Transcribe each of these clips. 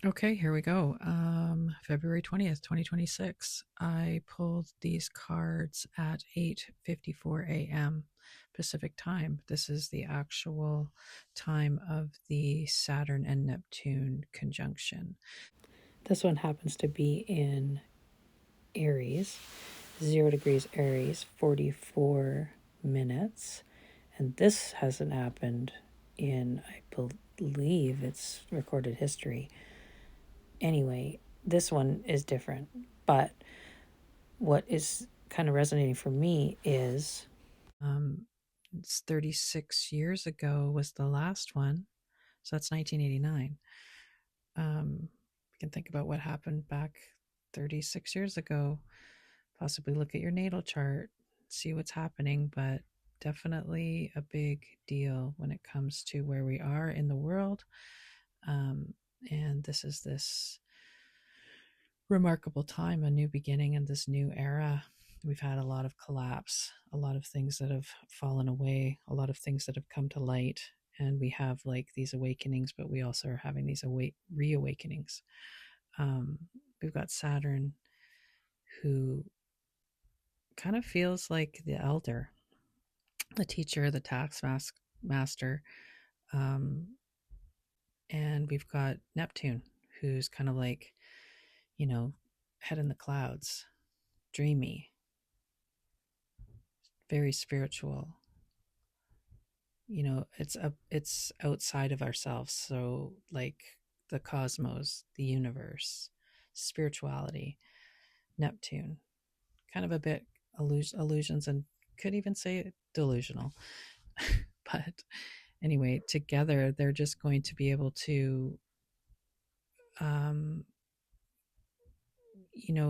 Okay, here we go. February 20th, 2026. I pulled these cards at 8:54 a.m. Pacific time. This is the actual time of the Saturn and Neptune conjunction. This one happens to be in Aries, 0 degrees Aries, 44 minutes. And this hasn't happened in, I believe it's recorded history. Anyway, this one is different. But what is kind of resonating for me is it's 36 years ago was the last one. So that's 1989. You can think about what happened back 36 years ago, possibly look at your natal chart, see what's happening, but definitely a big deal when it comes to where we are in the world. And this is this remarkable time, a new beginning in this new era. We've had a lot of collapse, a lot of things that have fallen away, a lot of things that have come to light. And we have like these awakenings, but we also are having these reawakenings. Um, we've got Saturn, who kind of feels like the elder, the teacher, the master. Um, and we've got Neptune, who's kind of like, you know, head in the clouds, dreamy, very spiritual. It's outside of ourselves. So like the cosmos, the universe, spirituality, Neptune, kind of a bit illusions, and could even say delusional. But anyway, together they're just going to be able to um,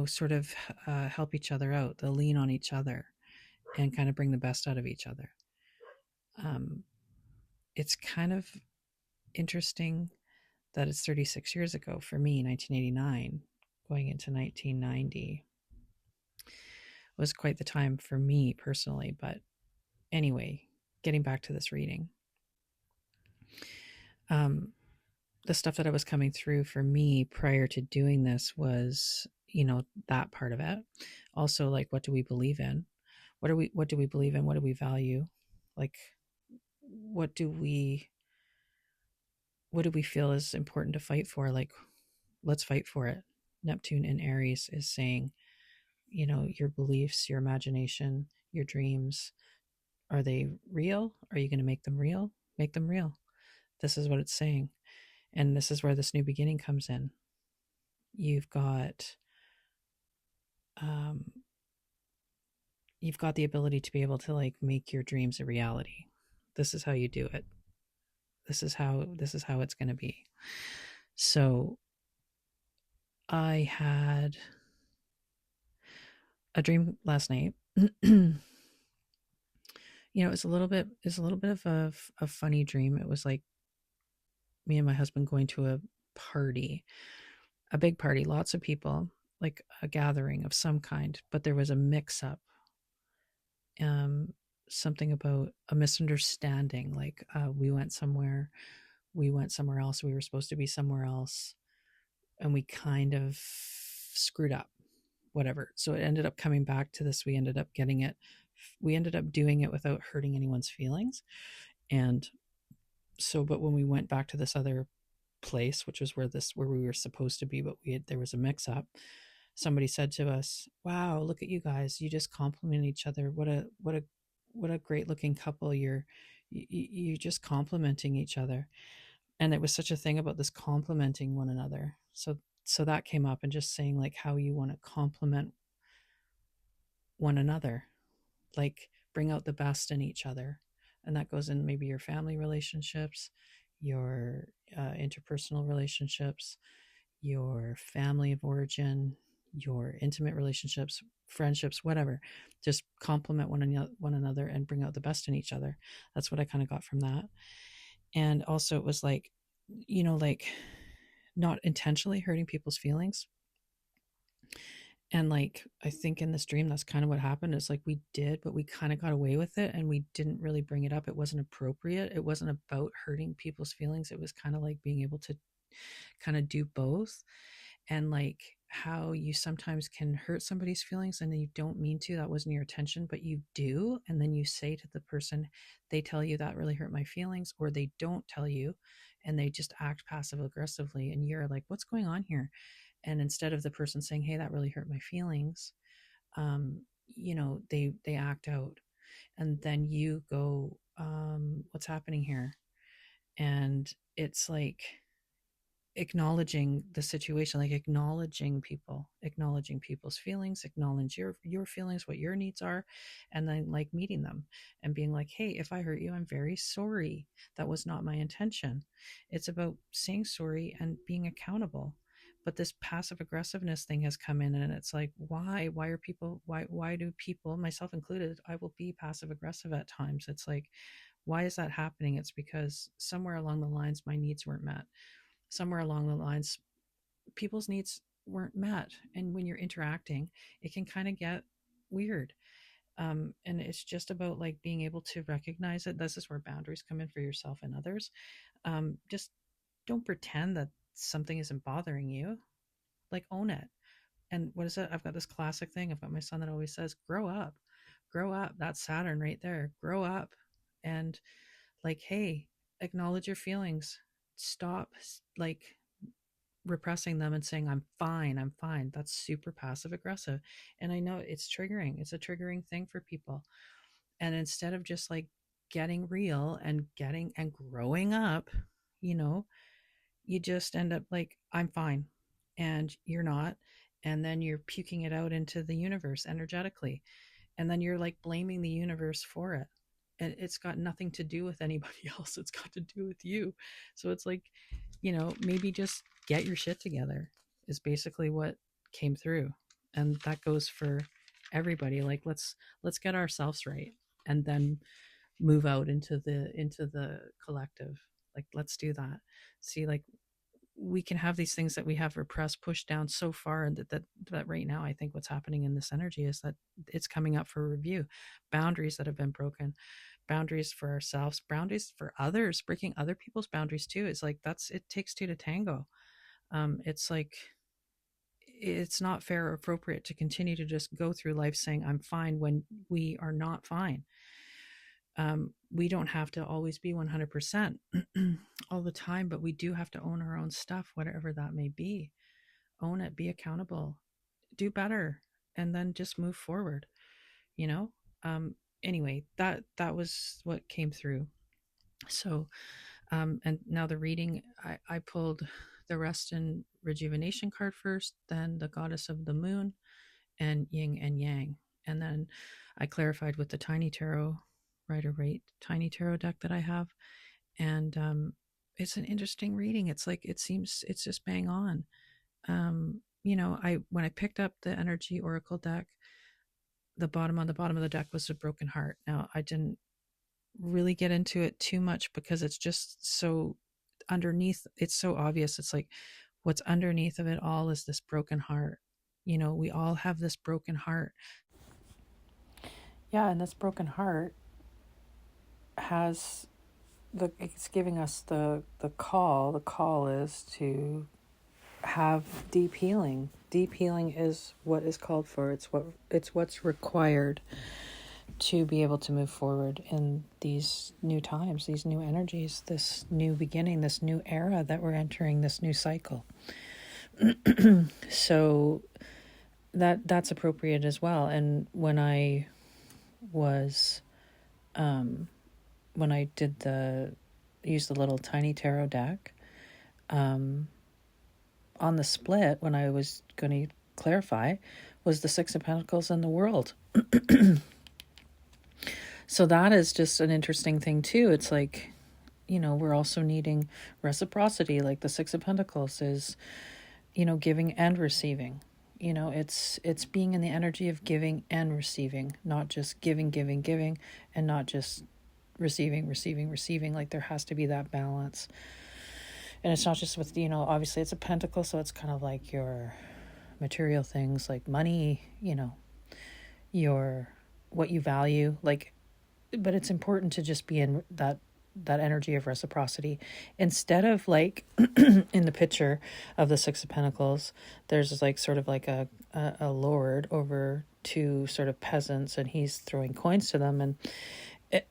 sort of help each other out. They'll lean on each other and kind of bring the best out of each other. um, it's kind of interesting that it's 36 years ago for me. 1989 going into 1990 was quite the time for me personally. But anyway, getting back to this reading, um, the stuff that I was coming through for me prior to doing this was, that part of it. Also, like, what do we believe in? What do we believe in? What do we value? Like, what do we what do we feel is important to fight for? Like, let's fight for it. Neptune in Aries is saying, your beliefs, your imagination, your dreams, are they real? Are you going to make them real? Make them real. This is what it's saying. And this is where this new beginning comes in. You've got um, you've got the ability to be able to like make your dreams a reality. This is how you do it. This is how it's going to be. So I had a dream last night. It's a little bit of a funny dream. It was like me and my husband going to a party, a big party, lots of people, like a gathering of some kind, but there was a mix up. Um, Something about a misunderstanding. Like we went somewhere else. We were supposed to be somewhere else, and we kind of screwed up. Whatever. So it ended up coming back to this. We ended up getting it. We ended up doing it without hurting anyone's feelings. And so, but when we went back to this other place, which was where we were supposed to be, but there was a mix up. Somebody said to us, "Wow, look at you guys! You just compliment each other. What a great looking couple. You just complimenting each other." And it was such a thing about this complimenting one another. So that came up, and just saying like how you want to compliment one another, like bring out the best in each other. And that goes in maybe your family relationships, your interpersonal relationships, your family of origin, your intimate relationships, friendships, whatever. Just compliment one another and bring out the best in each other. That's what I kind of got from that. And also it was like, like not intentionally hurting people's feelings. And like, I think in this dream, that's kind of what happened. It's like we did, but we kind of got away with it and we didn't really bring it up. It wasn't appropriate. It wasn't about hurting people's feelings. It was kind of like being able to kind of do both. And like how you sometimes can hurt somebody's feelings and you don't mean to, that wasn't your intention, but you do. And then you say to the person, they tell you that really hurt my feelings, or they don't tell you and they just act passive aggressively. And you're like, what's going on here? And instead of the person saying, hey, that really hurt my feelings, they act out. And then you go, what's happening here? And it's like acknowledging the situation, like acknowledging people's feelings, acknowledge your feelings, what your needs are, and then like meeting them and being like, hey, if I hurt you, I'm very sorry, that was not my intention. It's about saying sorry and being accountable. But this passive aggressiveness thing has come in, and it's like, why are people, why do people, myself included, I will be passive aggressive at times. It's like, why is that happening? It's because somewhere along the lines my needs weren't met. Somewhere along the lines people's needs weren't met, and when you're interacting it can kind of get weird. And it's just about like being able to recognize it. This is where boundaries come in for yourself and others. Just don't pretend that something isn't bothering you. Like, own it. And what is it? I've got this classic thing. I've got my son that always says, grow up. Grow up. That's Saturn right there. Grow up. And like, hey, acknowledge your feelings. Stop like repressing them and saying, I'm fine, I'm fine. That's super passive aggressive. And I know it's triggering. It's a triggering thing for people. And instead of just like getting real and getting and growing up, you know, you just end up like, I'm fine. And you're not. And then you're puking it out into the universe energetically. And then you're like blaming the universe for it. And it's got nothing to do with anybody else. It's got to do with you. So it's like, maybe just get your shit together is basically what came through. And that goes for everybody. Like, let's get ourselves right and then move out into the collective. Like, let's do that. See, like, we can have these things that we have repressed, pushed down so far, and that right now I think what's happening in this energy is that it's coming up for review. Boundaries that have been broken, boundaries for ourselves, boundaries for others, breaking other people's boundaries too. It's like, it takes two to tango. It's like, it's not fair or appropriate to continue to just go through life saying I'm fine when we are not fine. We don't have to always be 100% all the time, but we do have to own our own stuff, whatever that may be. Own it, be accountable, do better, and then just move forward. Anyway, that was what came through. So, and now the reading, I pulled the rest and rejuvenation card first, then the goddess of the moon, and yin and yang, and then I clarified with the tiny tarot Rider-Waite tiny tarot deck that I have. And it's an interesting reading. It's like, it seems it's just bang on. When I picked up the energy oracle deck, on the bottom of the deck was a broken heart. Now, I didn't really get into it too much because it's just so underneath, it's so obvious. It's like, what's underneath of it all is this broken heart. We all have this broken heart. Yeah, and this broken heart has it's giving us the call. The call is to have deep healing. Deep healing is what is called for. It's what's required to be able to move forward in these new times, these new energies, this new beginning, this new era that we're entering, this new cycle. So that's appropriate as well. And when I was when I used the little tiny tarot deck, on the split, when I was going to clarify, was the Six of Pentacles and the World. So that is just an interesting thing too. It's like, we're also needing reciprocity. Like the Six of Pentacles is, giving and receiving. It's being in the energy of giving and receiving, not just giving, and not just receiving. Like, there has to be that balance. And it's not just with, obviously it's a pentacle, so it's kind of like your material things like money, your what you value, like, but it's important to just be in that that energy of reciprocity. Instead of like in the picture of the Six of Pentacles, there's like sort of like a lord over two sort of peasants, and he's throwing coins to them. And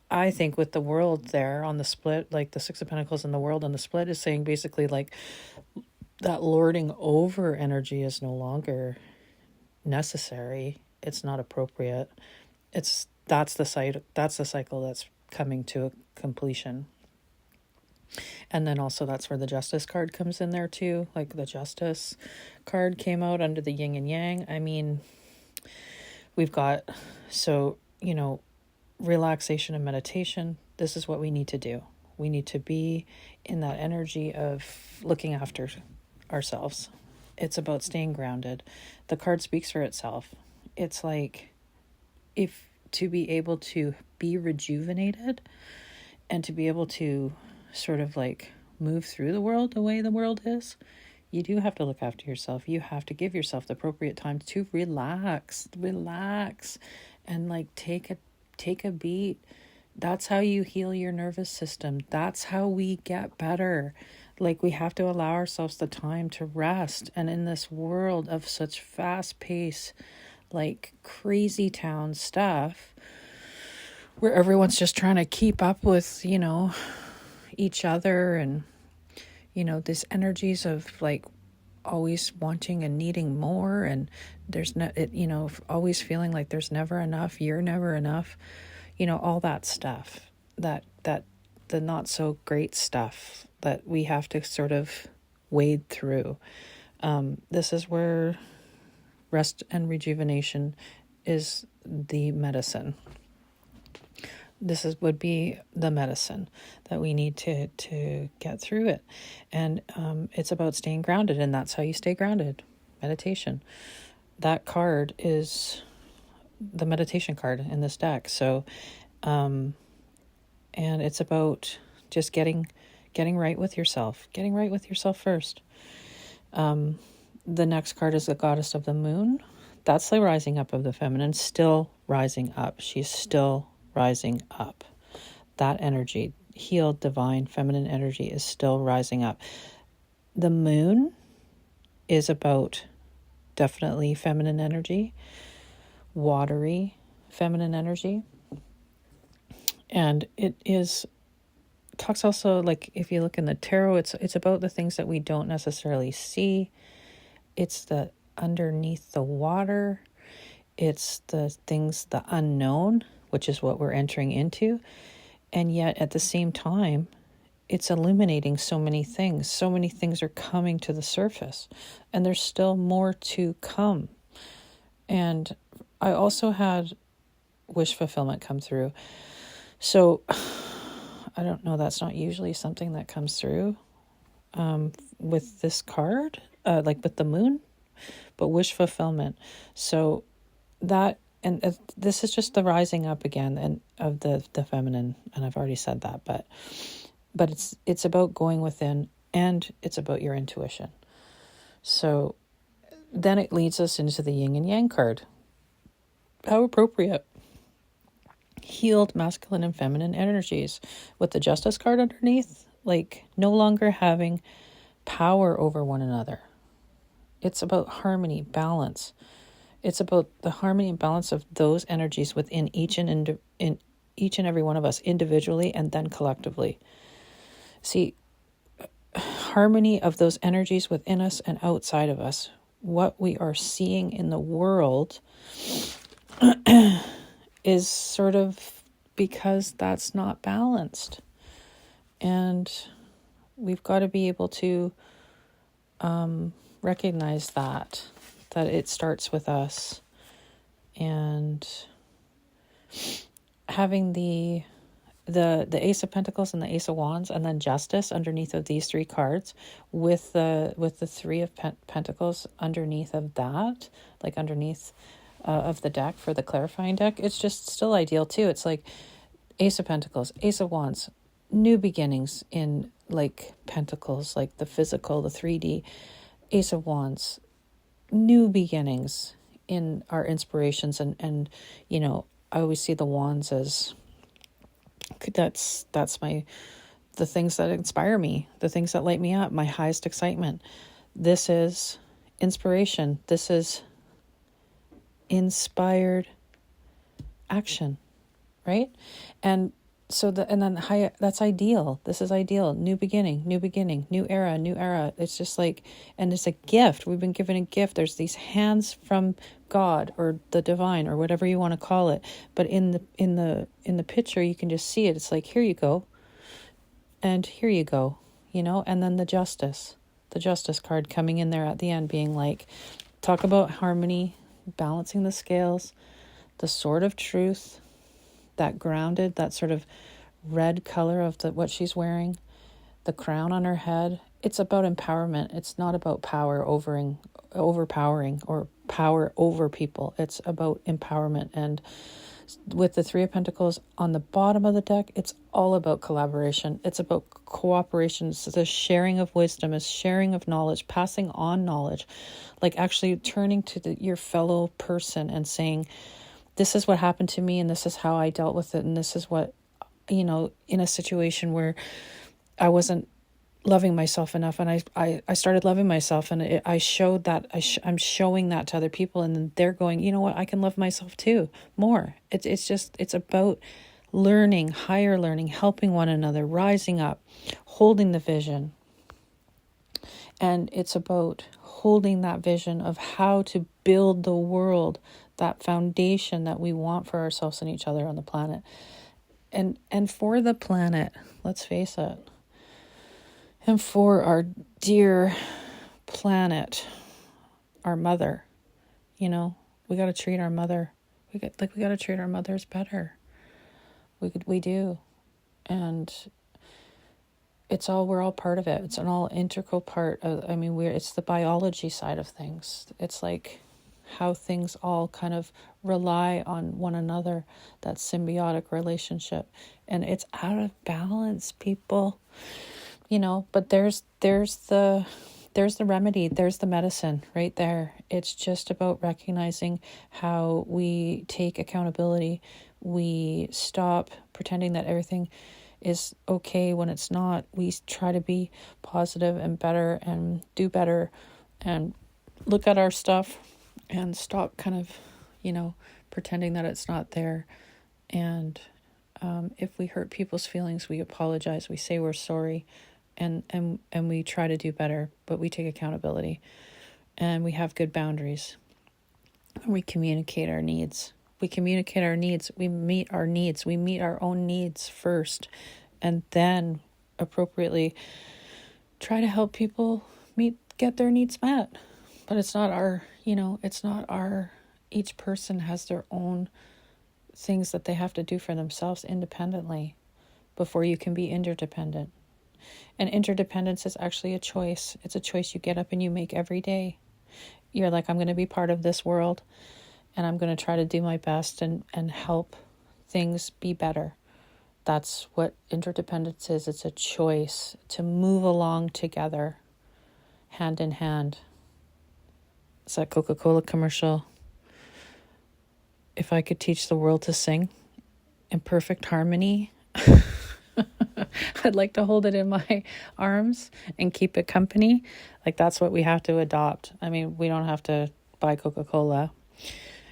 I think with the world there on the split, like the Six of Pentacles and the world on the split is saying basically like that lording over energy is no longer necessary. It's not appropriate. That's the cycle that's coming to a completion. And then also that's where the Justice card comes in there too. Like the Justice card came out under the yin and yang. I mean, we've got, so, relaxation and meditation. This is what we need to do. We need to be in that energy of looking after ourselves. It's about staying grounded. The card speaks for itself. It's like, if to be able to be rejuvenated and to be able to sort of like move through the world the way the world is, you do have to look after yourself. You have to give yourself the appropriate time to relax and like take a beat. That's how you heal your nervous system. That's how we get better. Like, we have to allow ourselves the time to rest. And in this world of such fast pace, like crazy town stuff, where everyone's just trying to keep up with, each other, and, these energies of like always wanting and needing more, and there's always feeling like there's never enough, you're never enough, all that stuff, that the not so great stuff that we have to sort of wade through. This is where rest and rejuvenation is the medicine. Would be the medicine that we need to get through it. And it's about staying grounded, and that's how you stay grounded. Meditation. That card is the meditation card in this deck. So, and it's about just getting right with yourself. Getting right with yourself first. The next card is the Goddess of the Moon. That's the rising up of the feminine, still rising up. She's still rising up. That energy, healed, divine, feminine energy, is still rising up. The moon is about definitely feminine energy, watery feminine energy. And talks also, like, if you look in the tarot, it's about the things that we don't necessarily see. It's the underneath the water. It's the things, the unknown, which is what we're entering into. And yet at the same time, it's illuminating so many things. So many things are coming to the surface, and there's still more to come. And I also had wish fulfillment come through. So I don't know, that's not usually something that comes through with this card, like with the moon, but wish fulfillment. So that, and this is just the rising up again and of the feminine, and I've already said that, but it's about going within, and it's about your intuition. So then it leads us into the yin and yang card. How appropriate. Healed masculine and feminine energies with the Justice card underneath, like no longer having power over one another. It's about harmony, balance. It's about the harmony and balance of those energies within each and every one of us, individually and then collectively. See, harmony of those energies within us and outside of us. What we are seeing in the world is sort of because that's not balanced. And we've got to be able to recognize that it starts with us. And having the Ace of Pentacles and the Ace of Wands, and then Justice underneath of these three cards, with the Three of Pentacles underneath of that, like underneath of the deck for the clarifying deck, it's just still ideal too. It's like Ace of Pentacles, Ace of Wands, new beginnings in like Pentacles, like the physical, the 3D. Ace of Wands, new beginnings in our inspirations, and I always see the wands as That's the things that inspire me, the things that light me up, my highest excitement. This is inspiration. This is inspired action, right? And so that's ideal. This is ideal. New beginning, new era. It's just like, and it's a gift. We've been given a gift. There's these hands from God or the divine or whatever you want to call it. But in the picture, you can just see it. It's like, here you go. And here you go, and then the justice card coming in there at the end, being like, talk about harmony, balancing the scales, the sword of truth, that grounded, that sort of red color of what she's wearing, the crown on her head. It's about empowerment. It's not about overpowering or power over people. It's about empowerment. And with the Three of Pentacles on the bottom of the deck, it's all about collaboration. It's about cooperation. It's the sharing of wisdom, is sharing of knowledge, passing on knowledge, like actually turning to your fellow person and saying, this is what happened to me and this is how I dealt with it. And this is what, in a situation where I wasn't loving myself enough, and I started loving myself, and I showed that I'm showing that to other people, and then they're going, you know what, I can love myself too more. It's about learning, higher learning, helping one another, rising up, holding the vision. And it's about holding that vision of how to build the world, that foundation that we want for ourselves and each other on the planet. And for the planet, let's face it, and for our dear planet, our mother, we got to treat our mother. We got to treat our mothers better. We do. And we're all part of it. It's an all integral part of, it's the biology side of things. It's like how things all kind of rely on one another, that symbiotic relationship. And it's out of balance, people. But there's the remedy, there's the medicine right there. It's just about recognizing how we take accountability. We stop pretending that everything is okay when it's not. We try to be positive and better and do better and look at our stuff and stop kind of, pretending that it's not there. And if we hurt people's feelings, we apologize. We say we're sorry. And we try to do better, but we take accountability and we have good boundaries. And we communicate our needs. We meet our needs. We meet our own needs first, and then appropriately try to help people get their needs met. But it's not each person has their own things that they have to do for themselves independently before you can be interdependent. And interdependence is actually a choice. It's a choice you get up and you make every day. You're like, I'm going to be part of this world, and I'm going to try to do my best and help things be better. That's what interdependence is. It's a choice to move along together, hand in hand. It's that Coca-Cola commercial. If I could teach the world to sing in perfect harmony, I'd like to hold it in my arms and keep it company. Like, that's what we have to adopt. We don't have to buy Coca-Cola,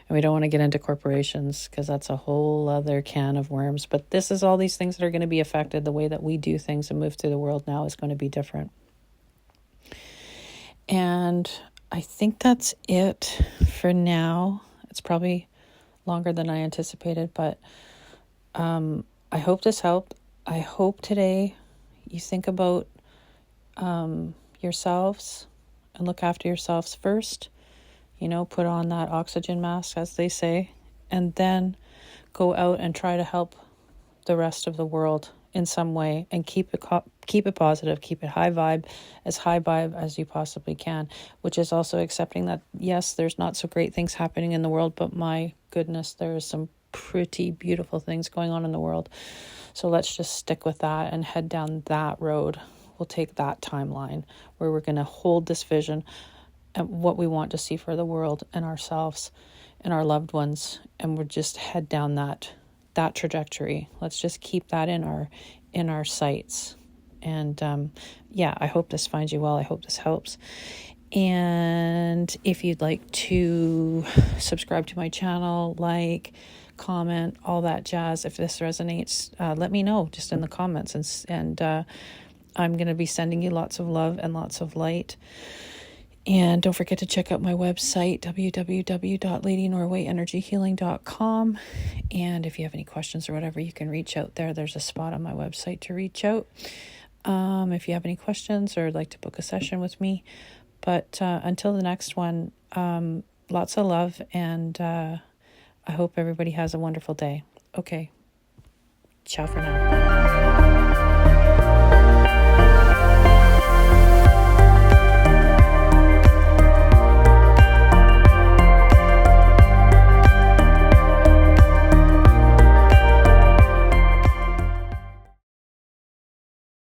and we don't want to get into corporations because that's a whole other can of worms. But this is all these things that are going to be affected. The way that we do things and move through the world now is going to be different. And I think that's it for now. It's probably longer than I anticipated, but I hope this helped. I hope today you think about yourselves and look after yourselves first. Put on that oxygen mask, as they say, and then go out and try to help the rest of the world in some way, and keep it positive, keep it high vibe as you possibly can, which is also accepting that, yes, there's not so great things happening in the world, but my goodness, there is some pretty beautiful things going on in the world. So let's just stick with that and head down that road. We'll take that timeline where we're going to hold this vision and what we want to see for the world and ourselves and our loved ones. And we'll just head down that that trajectory. Let's just keep that in our sights. And I hope this finds you well. I hope this helps. And if you'd like to subscribe to my channel, like, comment, all that jazz, if this resonates, let me know just in the comments. And I'm going to be sending you lots of love and lots of light. And don't forget to check out my website, www.ladynorwayenergyhealing.com. And if you have any questions or whatever, you can reach out there. There's a spot on my website to reach out if you have any questions or like to book a session with me. But until the next one, lots of love, and I hope everybody has a wonderful day. Okay. Ciao for now.